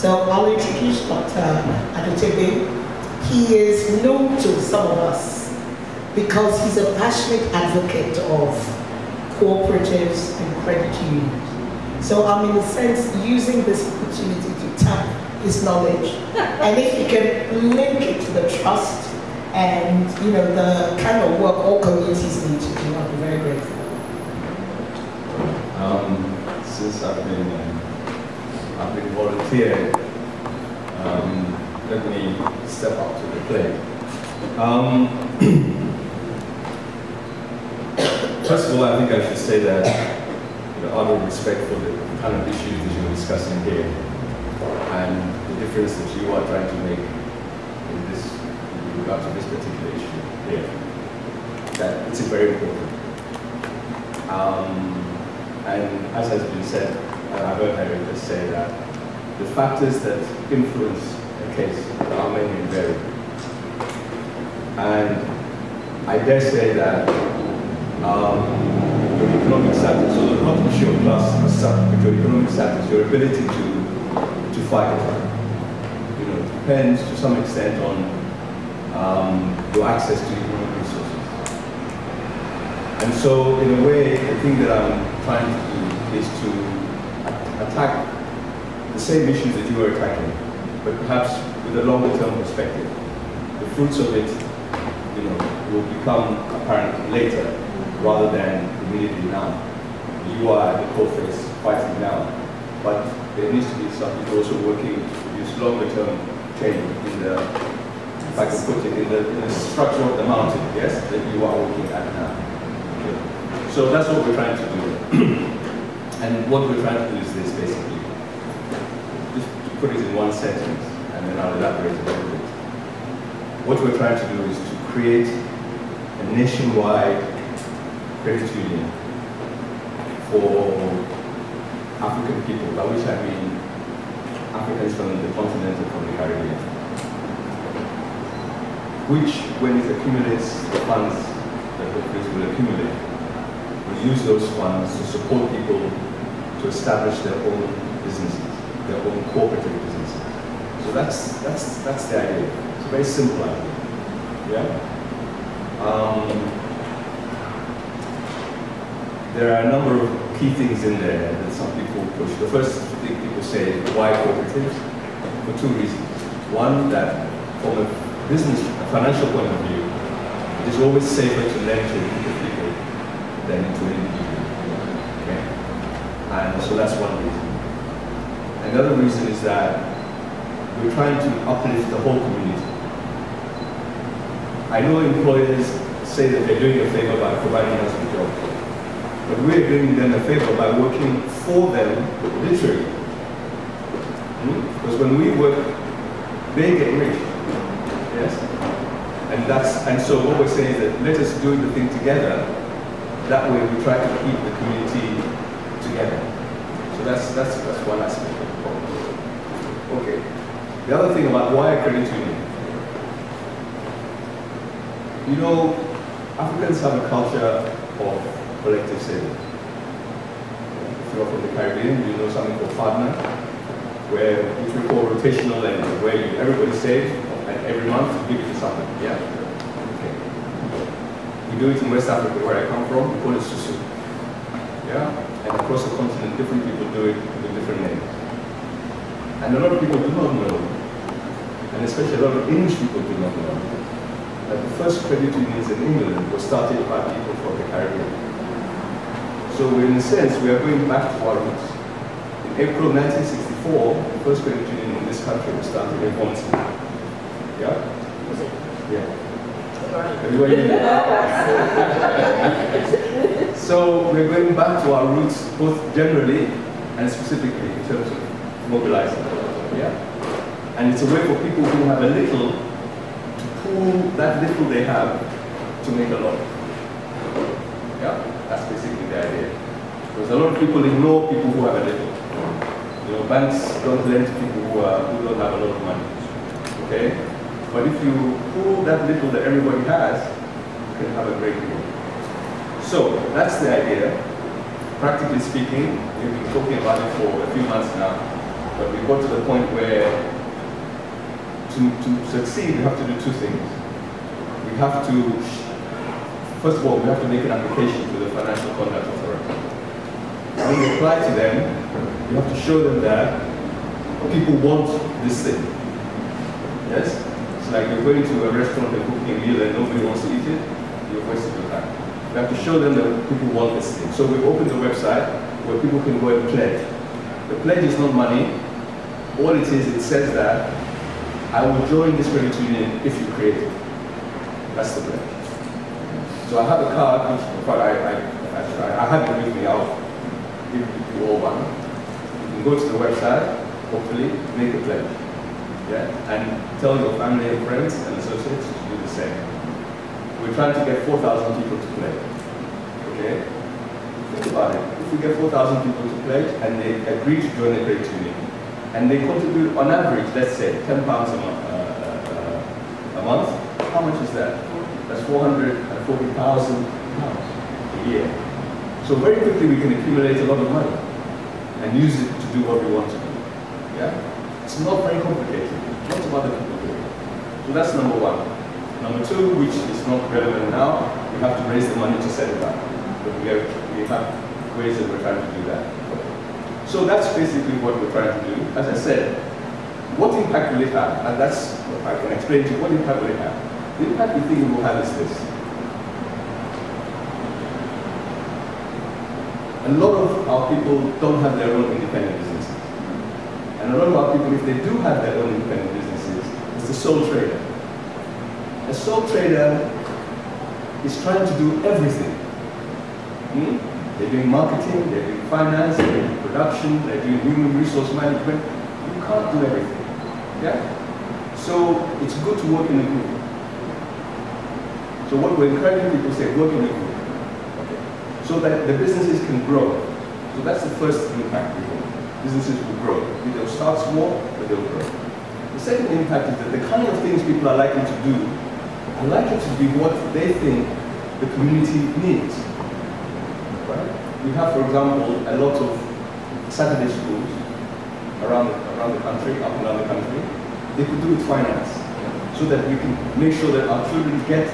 So I'll introduce Dr. Adotebe. He is known to some of us because he's a passionate advocate of cooperatives and credit unions. So I'm in a sense using this opportunity to tap his knowledge. And if you can link it to the trust and the kind of work all communities need to do, I'll be very grateful. Since I've been volunteered, let me step up to the plate. First of all, I think I should say that, out of respect for the kind of issues that you're discussing here, and the difference that you are trying to make in regard to this particular issue here, that it's very important. And as has been said, and I've heard Harry just say that the factors that influence a case are many and varied. And I dare say that your economic status, or not to your class as such, but your economic status, your ability to fight it, depends to some extent on your access to economic resources. And so, in a way, the thing that I'm trying to do is to attack the same issues that you are attacking, but perhaps with a longer-term perspective. The fruits of it, will become apparent later, rather than immediately now. You are at the coalface fighting now, but there needs to be some people also working to produce longer-term change in the, if I can put it, in the structure of the mountain, yes, that you are working at now. Okay. So that's what we're trying to do. And what we're trying to do is this, basically. Just to put it in one sentence, and then I'll elaborate a little bit. What we're trying to do is to create a nationwide credit union for African people, by which I mean Africans from the continent and from the Caribbean, which, when it accumulates the funds that the countries will accumulate, will use those funds to support people to establish their own businesses, their own cooperative businesses. So that's the idea. It's a very simple idea. Yeah. There are a number of key things in there that some people push. The first thing people say is, why cooperatives? For two reasons. One, that from a financial point of view, it is always safer to lend to a group of people than to an individual. Okay? And so that's one reason. Another reason is that we're trying to uplift the whole community. I know employers say that they're doing a favor by providing us with jobs. But we're doing them a favor by working for them, literally. Because when we work, they get rich. Yes? And so what we're saying is that let us do the thing together. That way we try to keep the community together. So that's one aspect of the problem. Okay. The other thing about why a credit union. Africans have a culture of collective saving. If you're from the Caribbean, you know something called partner, which we call rotational lending, where everybody saves and every month you give it to somebody. Yeah? Okay. We do it in West Africa, where I come from, we call it susu. Yeah? And across the continent, different people do it with different names. And a lot of people do not know, and especially a lot of English people do not know, that the first credit unions in England were started by people from the Caribbean. So in a sense, we are going back to our roots. In April 1964, the first credit union in this country was started in Bonson. Yeah? Yeah. Everybody knew that? So we're going back to our roots, both generally and specifically in terms of mobilizing. Yeah? And it's a way for people who have a little to pool that little they have to make a lot. Yeah? That's basically the idea. Because a lot of people ignore people who have a little. Banks don't lend to people who don't have a lot of money. Okay? But if you pool that little that everybody has, you can have a great deal. So that's the idea. Practically speaking, we've been talking about it for a few months now. But we got to the point where to succeed, we have to do two things. We have to, first of all, we have to make an application to the Financial Conduct Authority. When we apply to them, we have to show them that people want this thing. Yes? It's like you're going to a restaurant and cooking a meal and nobody wants to eat it, you're wasting your time. We have to show them that people want this thing. So we've opened a website where people can go and pledge. The pledge is not money. All it is, it says that I will join this credit union if you create it. That's the pledge. So I have a card, which in fact I have it with me. I'll give you all one. You can go to the website, hopefully, make a pledge. Yeah? And tell your family and friends and associates to do the same. We're trying to get 4,000 people to pledge. Okay? Think about it. If we get 4,000 people to pledge and they agree to join the credit union, and they contribute on average, let's say, £10 a month, how much is that? That's £440,000 a year. So very quickly we can accumulate a lot of money and use it to do what we want to do. Yeah? It's not very complicated. Lots of other people do it. So that's number one. Number two, which is not relevant now, we have to raise the money to set it up. But we have ways that we're trying to do that. So that's basically what we're trying to do. As I said, what impact will it have? And that's what I can explain to you. What impact will it have? The impact we think it will have is this. A lot of our people don't have their own independent businesses. And a lot of our people, if they do have their own independent businesses, is the sole trader. A sole trader is trying to do everything. They're doing marketing, they're doing finance, they're doing production, they're doing human resource management. You can't do everything. Yeah? So it's good to work in a group. So what we're encouraging people to say, work in a group. Okay. So that the businesses can grow. So that's the first impact we want. Businesses will grow. They'll start small, but they'll grow. The second impact is that the kind of things people are likely to do are likely to be what they think the community needs. Right? We have, for example, a lot of Saturday schools around the country, up and down the country. They could do with finance, so that we can make sure that our children get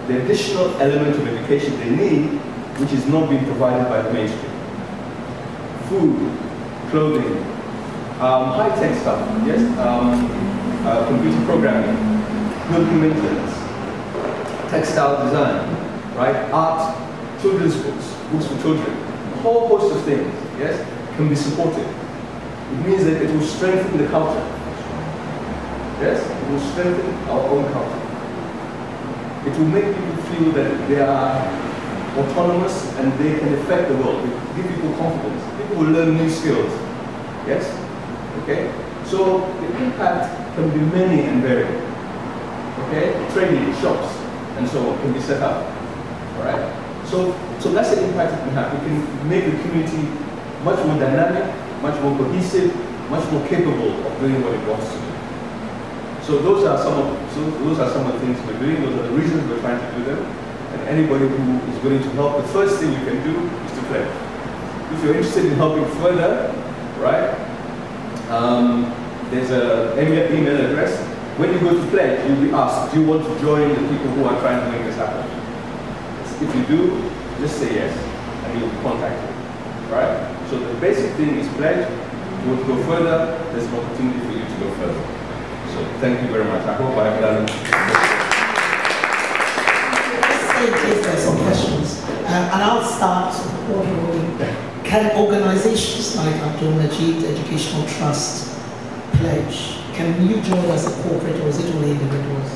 the additional element of education they need, which is not being provided by the mainstream. Food, clothing, high-tech stuff, yes, computer programming, building maintenance, textile design, right, art, children's books, books for children, a whole host of things, yes, can be supported. It means that it will strengthen the culture. Yes, it will strengthen our own culture. It will make people feel that they are autonomous and they can affect the world. It will give people confidence. People will learn new skills. Yes? Okay? So the impact can be many and varied. Okay? Training, shops, and so on can be set up. Alright? So that's the impact it can have. It can make the community much more dynamic, much more cohesive, much more capable of doing what it wants to do. So those are some of the things we're doing. Those are the reasons we're trying to do them. And anybody who is willing to help, the first thing you can do is to pledge. If you're interested in helping further, right? There's an email address. When you go to pledge, you'll be asked, do you want to join the people who are trying to make this happen? If you do, just say yes, and you'll be contacted. Right? So the basic thing is pledge. If you want to go further, there's an opportunity for you to go further. So thank you very much. I hope I have done it. Let's say there's some questions. And I'll start. Can organizations like Abdul Majid Educational Trust pledge? Can you join as a corporate, or is it only individuals?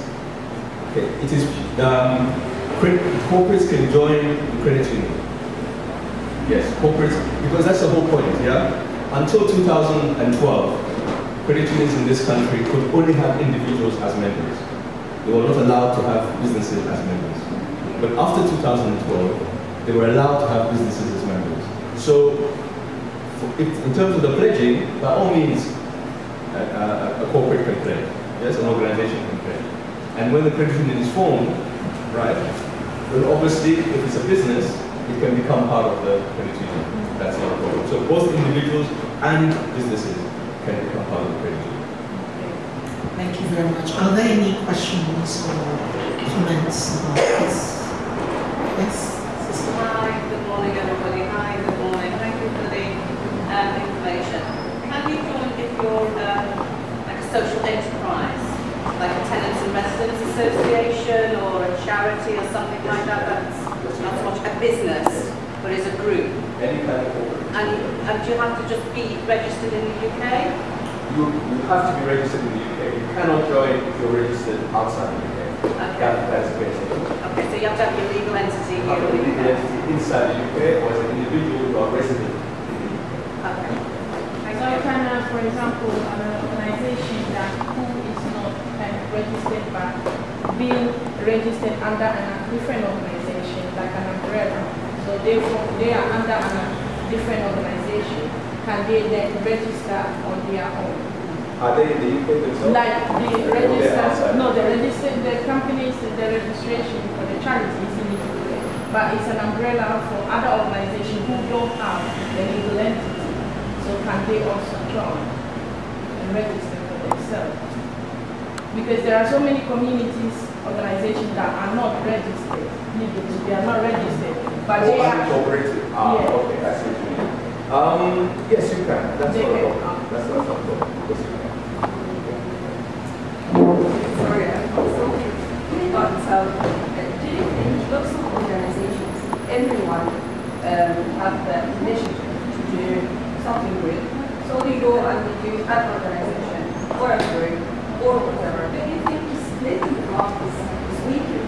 Okay, it is corporates can join the credit union. Yes, corporates, because that's the whole point, yeah? Until 2012, credit unions in this country could only have individuals as members. They were not allowed to have businesses as members. But after 2012, they were allowed to have businesses as members. So, in terms of the pledging, by all means, a corporate can pledge. Yes, an organization can pledge. And when the credit union is formed, right, well, obviously, if it's a business, it can become part of the credit union. That's not a problem. So both individuals and businesses can become part of the credit union. Thank you very much. Are there any questions or comments about this? Yes, sister. Hi, good morning everybody. Hi, good morning. Thank you for the information. Can you join if you're like a social enterprise, like a tenants and residents association or a charity or something like that? That's not so much a business, but is a group. Any kind of corporate. And do you have to just be registered in the UK? You have to be registered in the UK. You cannot join if you're registered outside the UK. Okay. That's the basic. Okay, so you have to have your legal entity You have here a in the legal UK. entity inside the UK or as an individual who are resident in the UK. Okay. So can, for example, an organization that who is not kind of registered but being registered under a different organization, like an umbrella, so therefore they are under a different organization, can they then register on their own? Are they in the UK themselves? Like the register, no, the companies, the registration for the charities in the UK, but it's an umbrella for other organizations who don't have the legal entity. So can they also join and register for themselves? Because there are so many communities, organizations that are not registered legally, they are not registered, but they are unincorporated. Yeah. Okay, I see what you mean. Yes, you can. That's not a problem. That's not a problem. Yes, you can. Sorry, I'm so confused. But do you think lots of organizations, everyone have the initiative to do something great? So they go and they do an organization or a group or whatever. Do you think splitting them up is weaker?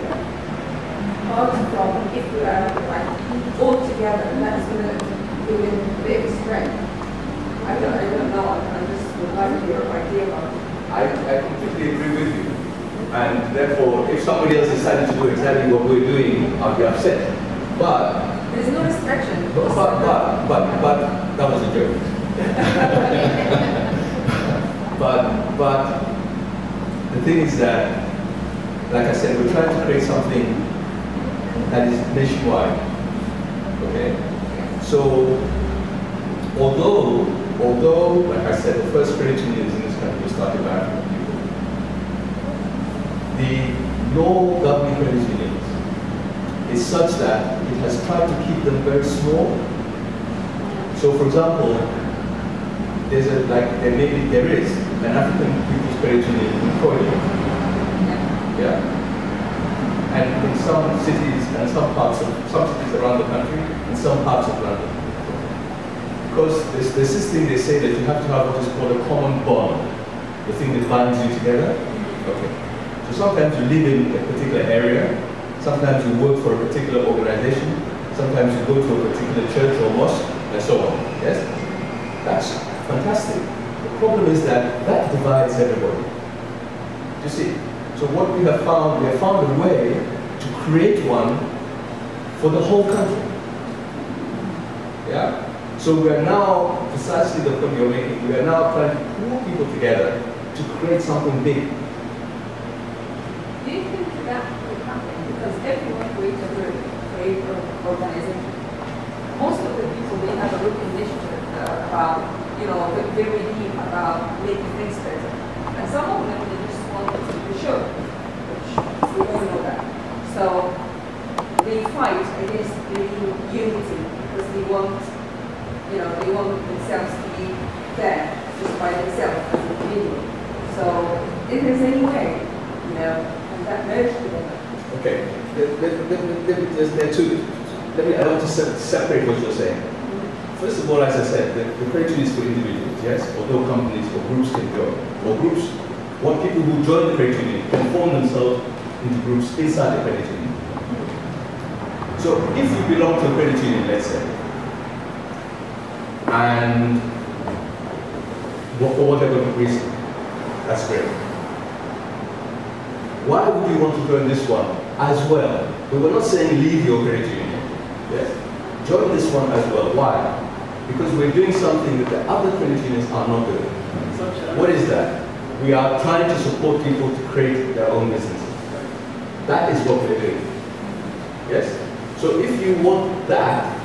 Apart from if we are like all together, that's going to give it big strength. I don't know. I just would like your idea about it. I completely agree with you. And therefore, if somebody else decided to do exactly what we're doing, I'll be upset. But there's no restriction. But that was a joke. but the thing is that, like I said, we're trying to create something that is nationwide. Okay? So, although, like I said, the first credit unions in this country started by African people, the law governing credit unions is such that it has tried to keep them very small. So, for example, there is an African People's Credit Union in Croydon. Yeah. And in some cities and some cities around the country, in some parts of London. Because there's this thing they say that you have to have what is called a common bond, the thing that binds you together. Okay. So sometimes you live in a particular area, sometimes you work for a particular organization, sometimes you go to a particular church or mosque, and so on. Yes? That's fantastic. The problem is that divides everybody. You see? So what we have found a way to create one for the whole country. Yeah? So we are now, precisely the point you're making, we are now trying to pull people together to create something big. Do you think that will happen? Because everyone creates a group, create an organization. Most of the people, they have a group initiative about, very deep about making things better. And some of them, they just want to the show, which we all know that. So they fight against the unity because they want themselves to be there just by themselves as an individual. So if there's any way, can that merge together? Okay, I want to separate what you're saying. First of all, as I said, the credit union is for individuals, yes, although companies or groups can join. Or groups, what people who join the credit union can form themselves into groups inside the credit union. So if you belong to a credit union, let's say, and for whatever reason, that's great. Why would you want to join this one as well? We were not saying leave your credit union. Yes? Join this one as well. Why? Because we're doing something that the other credit unions are not doing. What is that? We are trying to support people to create their own businesses. That is what we're doing. Yes? So if you want that,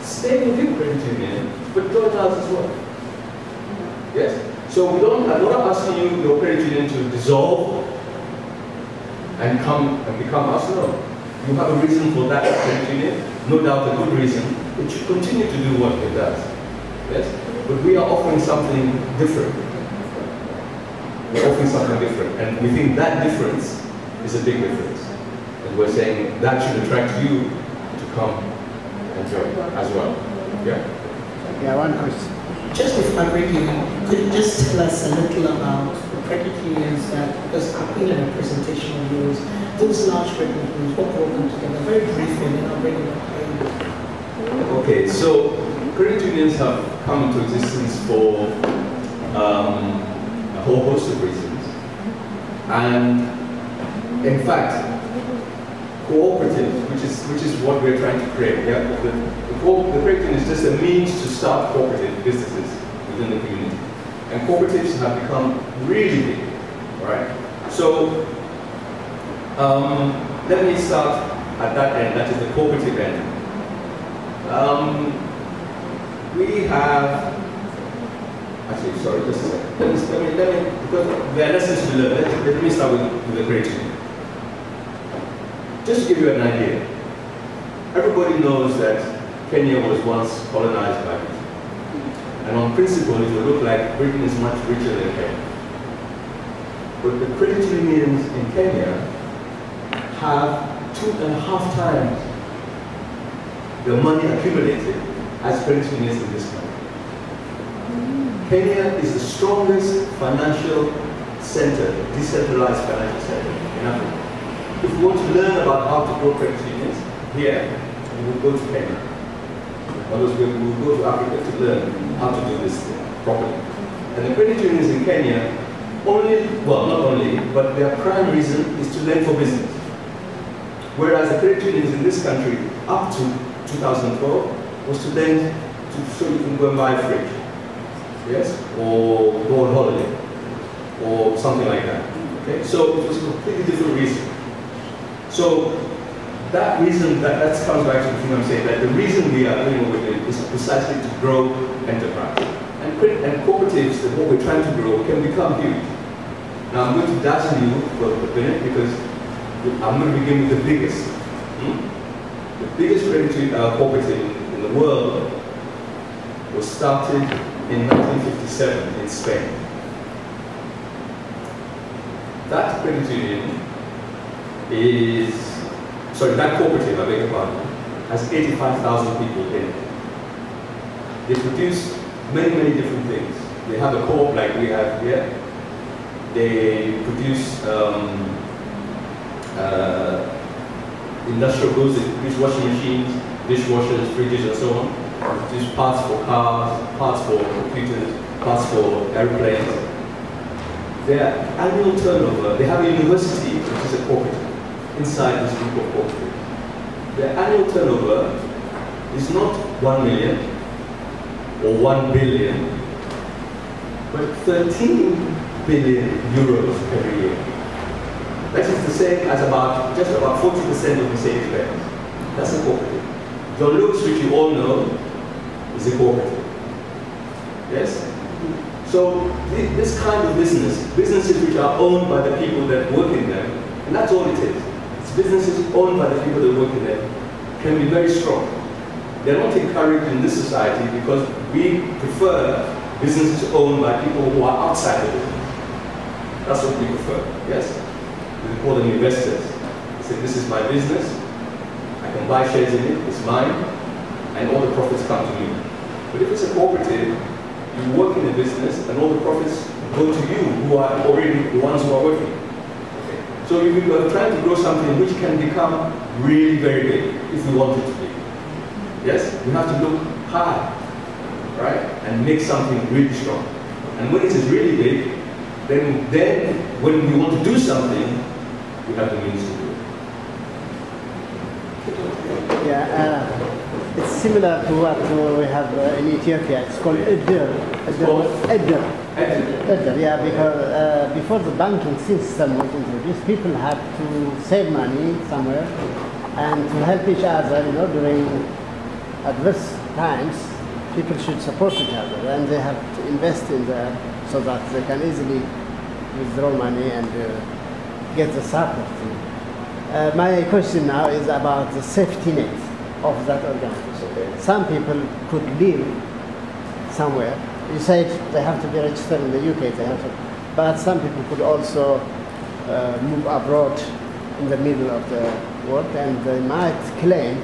stay within credit union, but join us as well. Yes? So we don't, I'm not asking you, your credit union, to dissolve and come and become us. No. You have a reason for that credit union, no doubt a good reason. It should continue to do what it does. Yes? But we are offering something different. We're offering something different. And we think that difference is a big difference. And we're saying that should attract you to come and join as well. Yeah? Yeah, one question. Just if I read you, could you just tell us a little about the credit unions that, because I've been in a presentation of yours, those large credit unions, what brought them together? Very briefly, and then I'll bring it up. Okay, so credit unions have come into existence for a whole host of reasons. And in fact, cooperatives, which is what we're trying to create. Yeah? The credit union is just a means to start cooperative businesses within the community. And cooperatives have become really big, right? So let me start at that end, that is the cooperative end. We have, actually, sorry, just a second. Let me, because there are lessons to learn. Let me start with the credit union. Just to give you an idea, everybody knows that Kenya was once colonized by Britain. And on principle, it would look like Britain is much richer than Kenya. But the credit unions in Kenya have 2.5 times the money accumulated as credit unions in this country. Kenya is the strongest financial center, decentralized financial center in Africa. If you want to learn about how to grow credit unions here, you will go to Kenya. Otherwise, we will go to Africa to learn how to do this properly. And the credit unions in Kenya not only, but their prime reason is to lend for business. Whereas the credit unions in this country, up to 2012, was to lend so you can go and buy a fridge, yes, or go on holiday, or something like that. Okay, so it was a completely different reason. So that reason, that comes back to the thing I'm saying, that the reason we are doing what we're doing is precisely to grow enterprise. And cooperatives, that what we're trying to grow, can become huge. Now I'm going to dazzle you for a minute because I'm going to begin with the biggest. The biggest credit cooperative in the world was started in 1957 in Spain. That credit union that cooperative, I beg your pardon, has 85,000 people in it. They produce many, many different things. They have a co-op like we have here. They produce industrial goods, they produce washing machines, dishwashers, fridges, and so on. They produce parts for cars, parts for computers, parts for airplanes. Their annual turnover, they have a university, which is a cooperative, inside this group of cooperatives. Their annual turnover is not 1 million or 1 billion, but 13 billion euros every year. That is the same as just about 40% of Mercedes Benz. That's a cooperative. John Lewis, which you all know, is a cooperative. Yes? So this kind of businesses which are owned by the people that work in them, and that's all it is. It's businesses owned by the people that work in them, can be very strong. They're not encouraged in this society because we prefer businesses owned by people who are outside the business. That's what we prefer, yes? We call them investors. They say, this is my business, I can buy shares in it, it's mine, and all the profits come to me. But if it's a cooperative, you work in a business and all the profits go to you, who are already the ones who are working. Okay. So we are trying to grow something which can become really very big if we want it to be. Yes? We have to look high, right? And make something really strong. And when it is really big, then when we want to do something, we have the means to do it. Yeah, it's similar to what we have in Ethiopia. It's called Edder. Yeah, because before the banking system was introduced, people had to save money somewhere and to help each other, during adverse times, people should support each other, and they have to invest in there so that they can easily withdraw money and get the support. My question now is about the safety net of that organization. Okay. Some people could live somewhere. You said they have to be registered in the UK, they have to, but some people could also move abroad in the middle of the world, and they might claim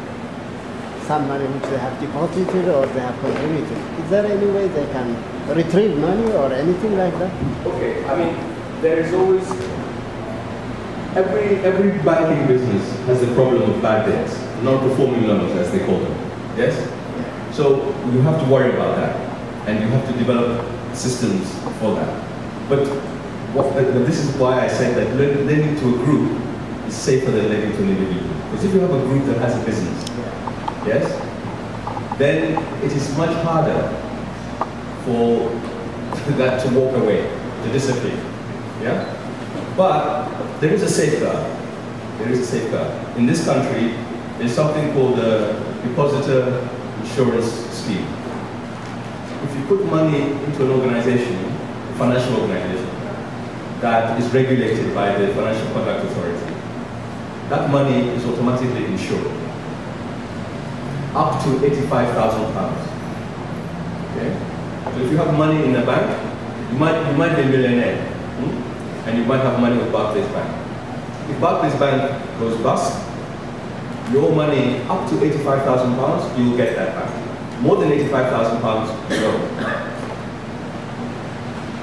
some money which they have deposited or they have contributed. Is there any way they can retrieve money or anything like that? Okay, I mean, there is always, every banking business has a problem of bad debts, non-performing loans as they call them, yes? So you have to worry about that, and you have to develop systems for that. But this is why I said that lending to a group is safer than lending to an individual. Because if you have a group that has a business, yes, then it is much harder for that to walk away, to disappear. Yeah? But there is a safeguard. There is a safeguard. In this country, there's something called the Depositor Insurance Scheme. If you put money into an organization, a financial organization, that is regulated by the Financial Conduct Authority, that money is automatically insured. Up to £85,000. Okay? So if you have money in the bank, you might be a millionaire, and you might have money with Barclays Bank. If Barclays Bank goes bust, your money up to £85,000, you will get that back. More than £85,000,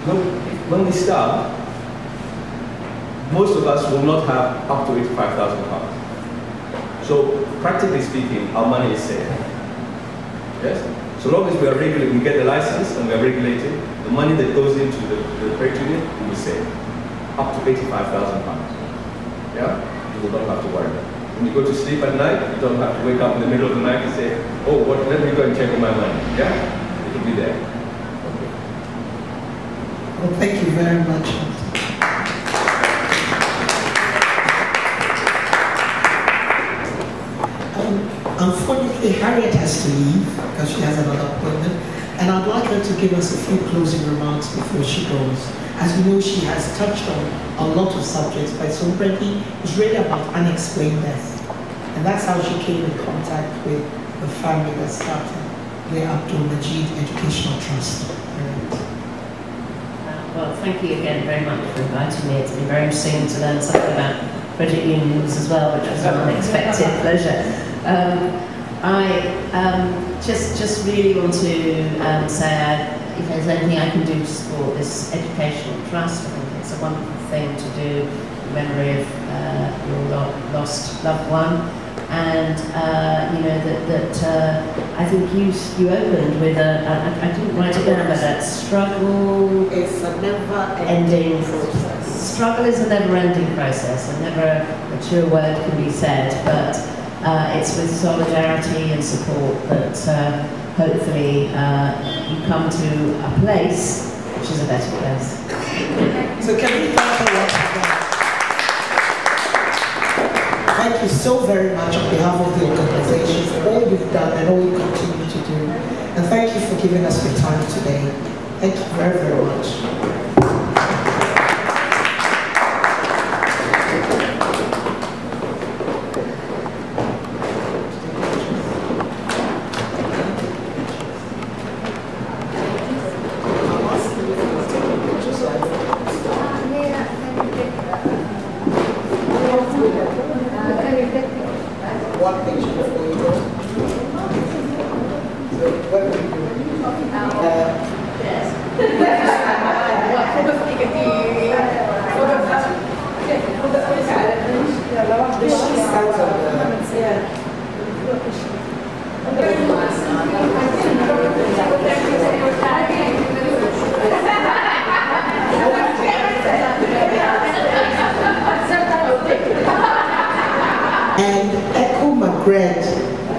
no. When we start, most of us will not have up to £85,000. So, practically speaking, our money is safe. Yes? So long as we are regulated, we get the license and we are regulated, the money that goes into the credit union will be safe. Up to £85,000. Yeah? You will not have to worry. When you go to sleep at night, you don't have to wake up in the middle of the night and say, oh, let me go and check on my money. Yeah? It will be there. Okay. Well, thank you very much. Unfortunately, Harriet has to leave because she has another appointment, and I'd like her to give us a few closing remarks before she goes. As you know, she has touched on a lot of subjects, but so really, it's really about unexplained death. And that's how she came in contact with the family that started the Abdul Majid Educational Trust. Well, thank you again very much for inviting me. It's been very interesting to learn something about credit unions as well, which was an unexpected pleasure. I just really want to say if there's anything I can do to support this educational trust. I think it's a wonderful thing to do in memory of your lost loved one. And you know that I think you opened with I didn't write it down, but that struggle. It's a never-ending process. Struggle is a never-ending process, and never a mature word can be said, but it's with solidarity and support that hopefully you come to a place which is a better place. So can we thank her once again? Thank you so very much on behalf of the organization for all you've done and all you continue to do. And thank you for giving us your time today. Thank you very, very much.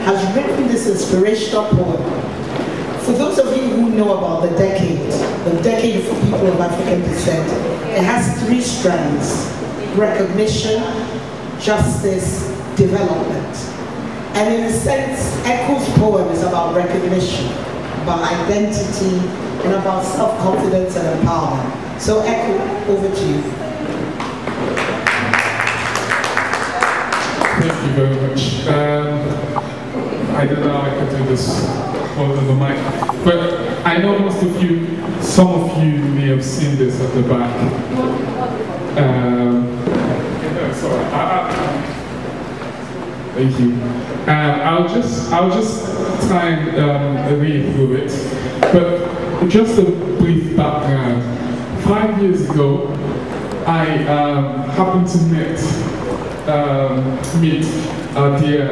Has written this inspirational poem. For those of you who know about the decade for people of African descent, it has 3 strands: recognition, justice, development. And in a sense, Eko's poem is about recognition, about identity, and about self-confidence and empowerment. So Eko, over to you. Thank you very much. I don't know how I can do this holding the mic, but I know most of you, some of you may have seen this at the back. Sorry. Thank you. I'll just try and read through it, but just a brief background. 5 years ago, I happened to meet our dear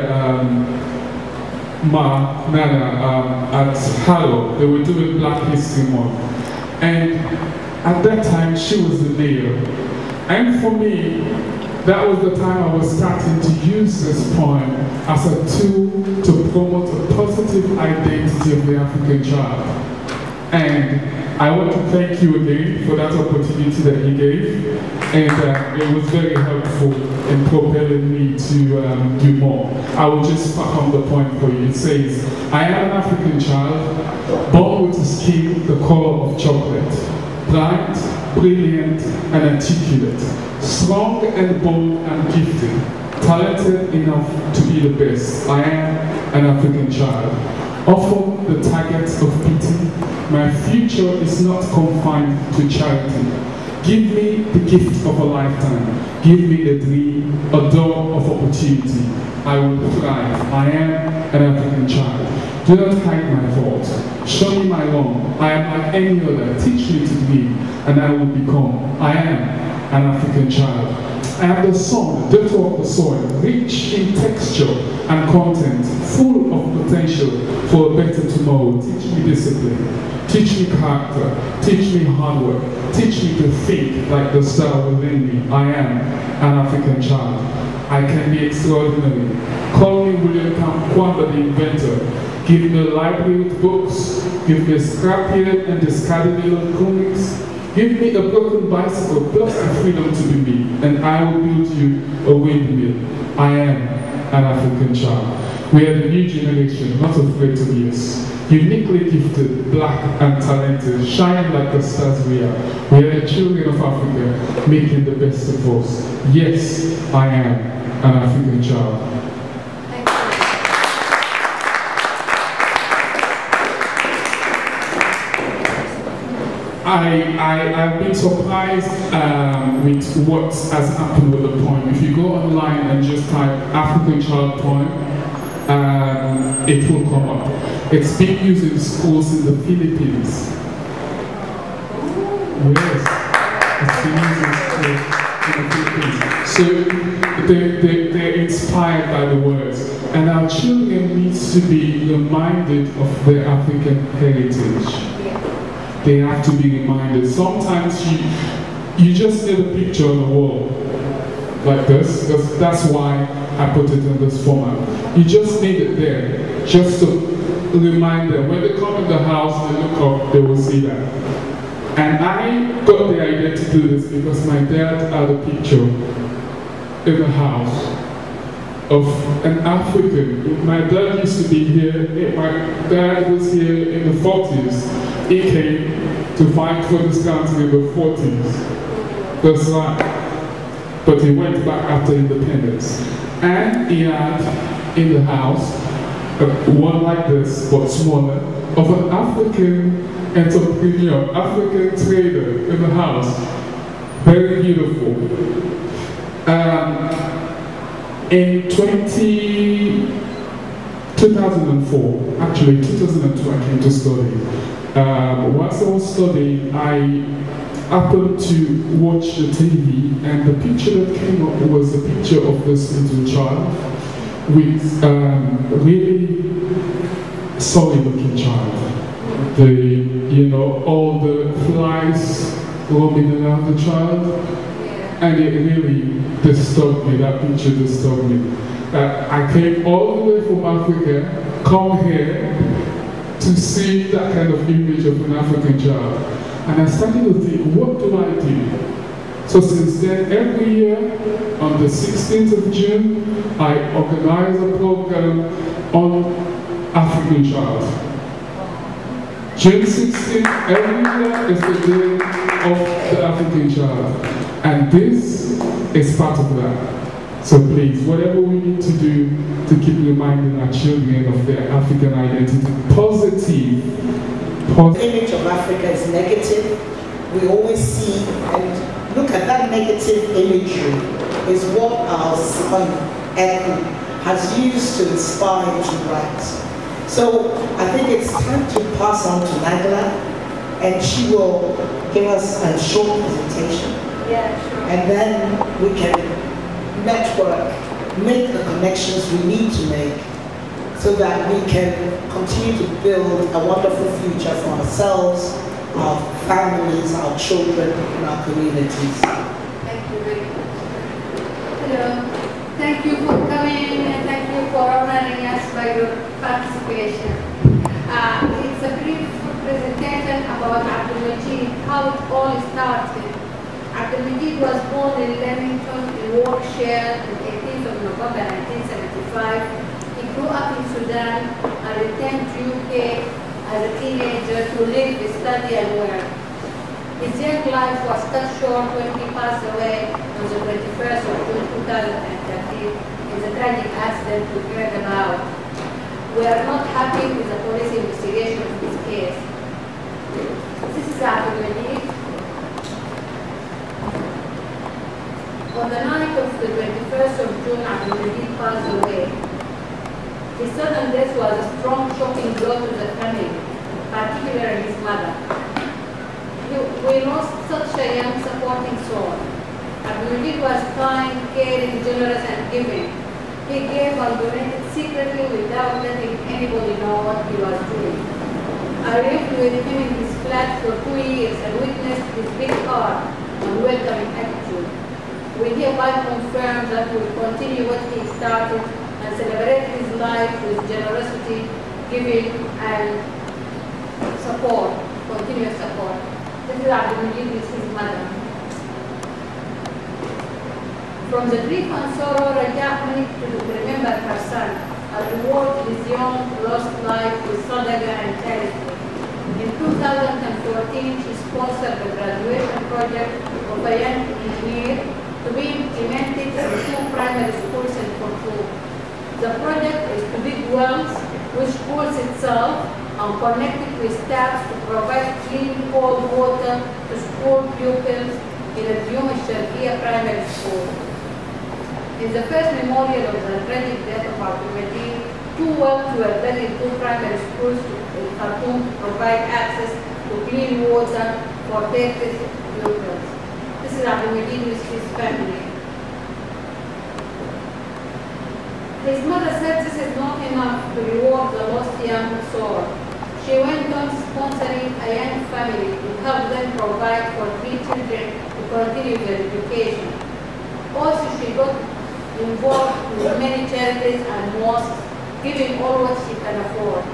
Nana at Harrow. They were doing Black History Month, and at that time she was the mayor. And for me, that was the time I was starting to use this poem as a tool to promote a positive identity of the African child. And I want to thank you again for that opportunity that you gave, and it was very helpful in propelling me to do more. I will just pack on the point for you. It says, I am an African child, born with a skin the color of chocolate, bright, brilliant, and articulate, strong and bold and gifted, talented enough to be the best. I am an African child, often the target of pity. My future is not confined to charity. Give me the gift of a lifetime. Give me a dream, a door of opportunity. I will thrive. I am an African child. Do not hide my thoughts. Show me my wrong. I am like any other. Teach me to dream, and I will become. I am an African child. I am the son, the daughter of the soil, rich in texture and content, full of potential for a better tomorrow. Teach me discipline. Teach me character. Teach me hard work. Teach me to think like the star within me. I am an African child. I can be extraordinary. Call me William Kwamba, the inventor. Give me a library with books. Give me a scrapyard and discarded little comics. Give me a broken bicycle plus the freedom to be me, and I will build you a windmill. I am an African child. We are the new generation, not afraid to be us. Uniquely gifted, black and talented, shine like the stars we are. We are the children of Africa, making the best of us. Yes, I am an African child. I've been surprised with what has happened with the poem. If you go online and just type African child poem, it will come up. It's being used in schools in the Philippines. Yes, it's being used in schools in the Philippines. So they're inspired by the words. And our children need to be reminded of their African heritage. They have to be reminded. Sometimes you just need a picture on the wall, like this, because that's why I put it in this format. You just need it there, just to remind them. When they come in the house and they look up, they will see that. And I got the idea to do this because my dad had a picture in the house of an African. My dad used to be here. My dad was here in the 40s. He came to fight for this country in the 40s. That's right. But he went back after independence. And he had in the house one like this, but smaller, of an African entrepreneur, African trader in the house. Very beautiful. In 2004, actually 2002, I came to study. Once I was studying, I happened to watch the TV, and the picture that came up was a picture of this little child with really sorry-looking child. All the flies roaming around the child, and it really disturbed me. That picture disturbed me. I came all the way from Africa, come here to see that kind of image of an African child. And I started to think, what do I do So since then, every year on the 16th of June, I organize a program on African child. June 16th, every year is the day of the African child. And this is part of that. So please, whatever we need to do to keep reminding our children of their African identity, positive. The image of Africa is negative. We always see, and look at that negative imagery is what our son Ethel has used to inspire you to write. So I think it's time to pass on to Nagla, and she will give us a short presentation. Yeah, sure. And then we can network, make the connections we need to make so that we can continue to build a wonderful future for ourselves, our families, our children, and our communities. Thank you very much. Hello. Thank you for coming and thank you for honoring us by your participation. It's a brief presentation about Abdul-Majid, how it all started. Abdul-Majid was born in Leamington in Warwickshire on 18th of November 1975. He grew up in Sudan and returned to UK as a teenager to live, study and work. His young life was cut short when he passed away on the 21st of June 2013 in the tragic accident we heard about. We are not happy with the police investigation of this case. This is Abdul-Majid. On the night of the 21st of June, Abdul-Majid passed away. His sudden death was a strong, shocking blow to the family, particularly his mother. We lost such a young, supporting soul. Abdul-Majid was kind, caring, generous, and giving. He gave and donated secretly without letting anybody know what he was doing. I lived with him in his flat for 2 years and witnessed his big heart and welcoming attitude. We hereby confirm that we will continue what he started and celebrate his life with generosity, giving, and support, continuous support. This is Abdul-Majid with his mother. From the grief and sorrow, Raja managed to remember her son and reward his young, lost life with sadaqah and charity. In 2014, she sponsored the graduation project of a young engineer to be implemented in 2 primary schools in Khartoum. The project is to dig wells which schools itself and connect it with taps to provide clean cold water to school pupils in the Diyum al-Sharqiyya primary school. In the first memorial of the tragic death of Abdul-Majid, 2 wells were built in 2 primary schools in Khartoum to provide access to clean water for 30 pupils. This is Abdul-Majid with his family. His mother said this is not enough to reward the lost young soul. She went on sponsoring a young family to help them provide for 3 children to continue their education. Also, she got involved with many charities and mosques, giving all what she can afford.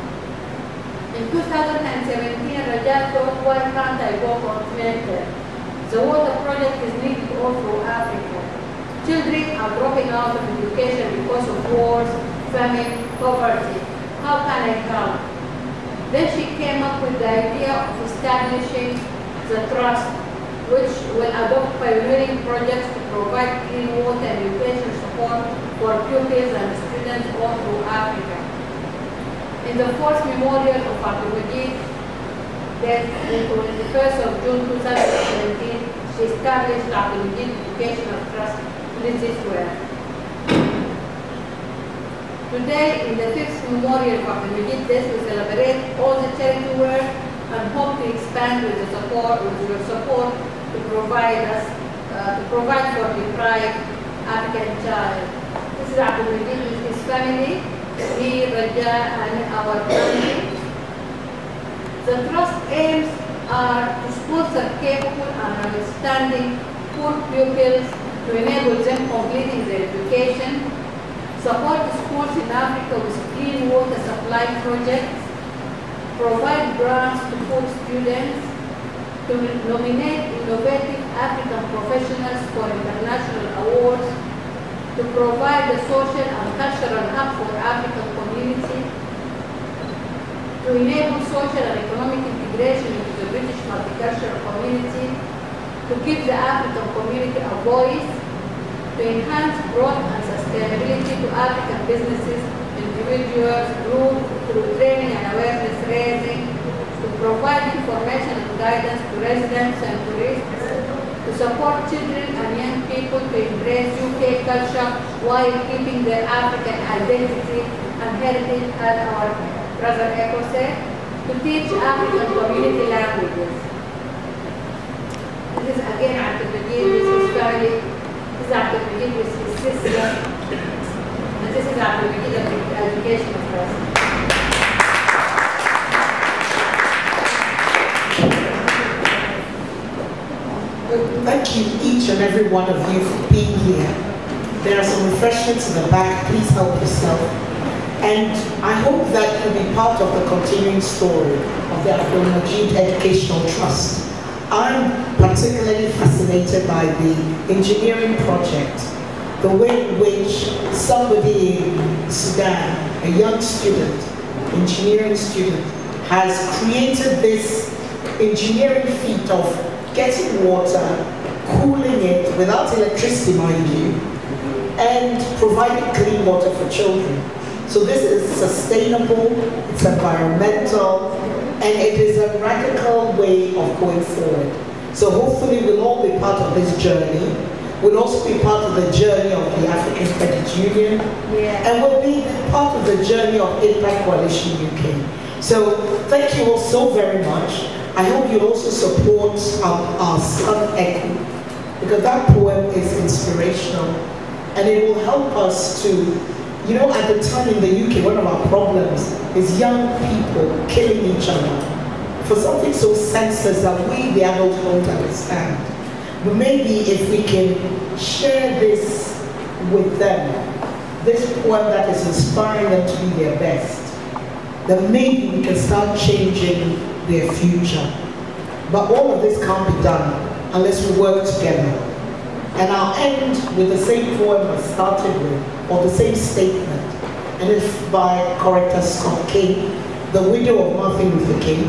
In 2017, Raja thought, why can't I go continental? The water project is needed all through Africa. Children are dropping out of education because of wars, famine, poverty. How can I help? Then she came up with the idea of establishing the trust, which will adopt pioneering projects to provide clean water and education support for pupils and students all through Africa. In the 4th memorial of Abdul-Majid, that on the 21st of June 2017, she established Abdul-Majid Educational Trust. Please this way. Today, in the 5th memorial of Abdul-Majid, we celebrate all the charity work and hope to expand with the support, with your support, to provide for the deprived African child. This is Abdul-Majid with his family, me, Raja, and our family. The trust aims are to sponsor capable and understanding poor pupils to enable them completing their education, support schools in Africa with clean water supply projects, provide grants to poor students, to nominate innovative African professionals for international awards, to provide a social and cultural hub for African community, to enable social and economic integration into the British multicultural community, to give the African community a voice, to enhance growth and sustainability to African businesses, individuals, groups, through training and awareness raising, to provide information and guidance to residents and tourists, to support children and young people to embrace UK culture while keeping their African identity and heritage, as our brother Echo said, to teach African community languages. This is again Abdul Majid with his family, this is Abdul Majid with his sister, and this is Abdul Majid of the education trust. Thank you, each and every one of you, for being here. There are some refreshments in the back. Please help yourself. And I hope that you'll be part of the continuing story of the Abdul Majid Educational Trust. I'm particularly fascinated by the engineering project, the way in which somebody in Sudan, a young student, engineering student, has created this engineering feat of getting water, cooling it without electricity, mind you, and providing clean water for children. So this is sustainable, it's environmental, and it is a radical way of going forward. So hopefully we'll all be part of this journey. We'll also be part of the journey of the African Credit Union, and we'll be part of the journey of Impact Coalition UK. So thank you all so very much. I hope you also support our son Echo, because that poem is inspirational, and it will help us to, you know, at the time in the UK, one of our problems is young people killing each other for something so senseless that we, the adults, don't understand. But maybe if we can share this with them, this poem that is inspiring them to be their best, then maybe we can start changing their future. But all of this can't be done unless we work together. And I'll end with the same poem I started with, or the same statement, and it's by Coretta Scott King, the widow of Martin Luther King.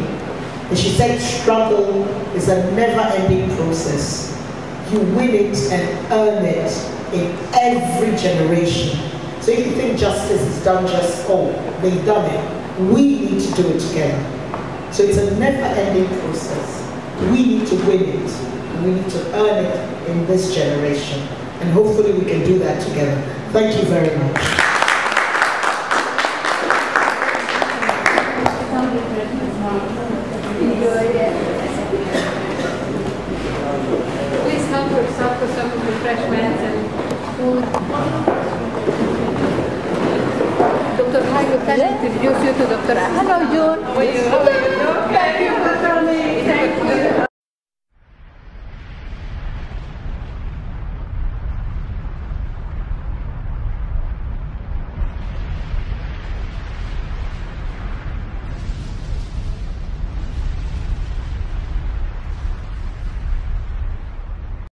And she said, struggle is a never-ending process. You win it and earn it in every generation. So if you think justice is done just, oh, they've done it, we need to do it together. So it's a never-ending process. We need to win it. We need to earn it in this generation. And hopefully we can do that together. Thank you very much. Please help yourself to some refreshments and food. Dr. Hayo, can I introduce you to Dr. Hello, June. How are you? Thank you for coming.